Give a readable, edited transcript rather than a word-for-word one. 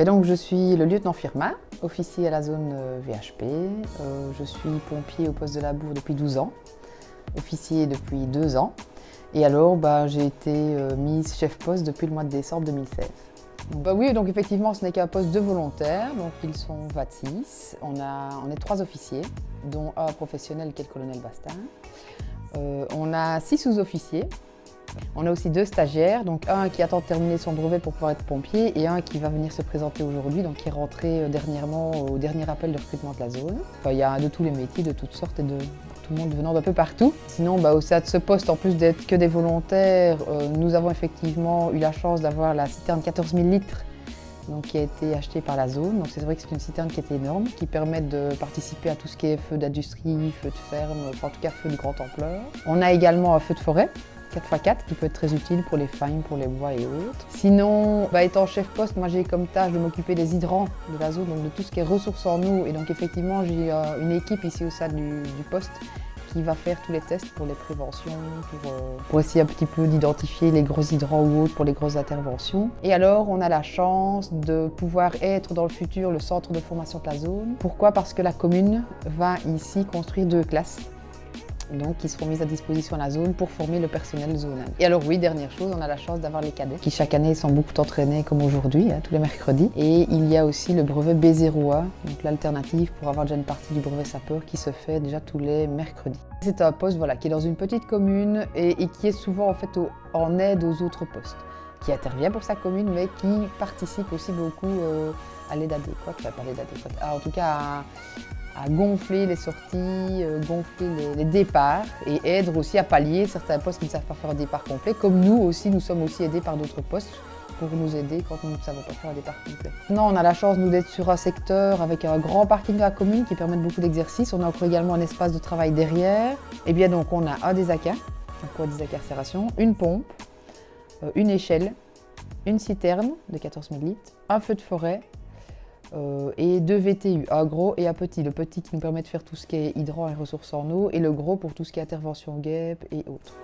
Donc, je suis le lieutenant Firmin, officier à la zone VHP. Je suis pompier au poste de la Bourre depuis 12 ans, officier depuis 2 ans. Et alors, j'ai été mise chef poste depuis le mois de décembre 2016. Oui, donc effectivement, ce n'est qu'un poste de volontaire, donc ils sont 26. On est 3 officiers, dont un professionnel qui est le colonel Bastin. On a 6 sous-officiers. On a aussi 2 stagiaires, donc un qui attend de terminer son brevet pour pouvoir être pompier et un qui va venir se présenter aujourd'hui, donc qui est rentré dernièrement au dernier appel de recrutement de la zone. Il y a de tous les métiers, de toutes sortes et de tout le monde venant d'un peu partout. Sinon, au sein de ce poste, en plus d'être que des volontaires, nous avons effectivement eu la chance d'avoir la citerne 14 000 litres donc, qui a été achetée par la zone. Donc c'est vrai que c'est une citerne qui est énorme, qui permet de participer à tout ce qui est feu d'industrie, feu de ferme, enfin, en tout cas feu de grande ampleur. On a également un feu de forêt. 4x4 qui peut être très utile pour les fagnes, pour les bois et autres. Sinon, étant chef poste, moi j'ai comme tâche de m'occuper des hydrants de la zone, donc de tout ce qui est ressources en eau. Et donc effectivement, j'ai une équipe ici au sein du poste qui va faire tous les tests pour les préventions, pour essayer un petit peu d'identifier les gros hydrants ou autres pour les grosses interventions. Et alors, on a la chance de pouvoir être dans le futur le centre de formation de la zone. Pourquoi? Parce que la commune va ici construire 2 classes. Donc, qui seront mises à disposition à la zone pour former le personnel zonal. Et alors oui, dernière chose, on a la chance d'avoir les cadets qui chaque année sont beaucoup entraînés comme aujourd'hui, tous les mercredis. Et il y a aussi le brevet B01, donc l'alternative pour avoir déjà une partie du brevet sapeur qui se fait déjà tous les mercredis. C'est un poste qui est dans une petite commune et qui est souvent en fait en aide aux autres postes, qui intervient pour sa commune mais qui participe aussi beaucoup à l'aide adéquate, enfin pas l'aide adéquate, en tout cas à gonfler les sorties, gonfler les départs et aide aussi à pallier certains postes qui ne savent pas faire un départ complet. Comme nous aussi, nous sommes aussi aidés par d'autres postes pour nous aider quand nous ne savons pas faire un départ complet. Non, on a la chance nous d'être sur un secteur avec un grand parking de la commune qui permet beaucoup d'exercices. On a encore également un espace de travail derrière. Et bien donc on a un désacar, un désac carcération, une pompe, une échelle, une citerne de 14 000 litres, un feu de forêt, et 2 VTU, un gros et un petit. Le petit qui nous permet de faire tout ce qui est hydrant et ressources en eau et le gros pour tout ce qui est intervention guêpe et autres.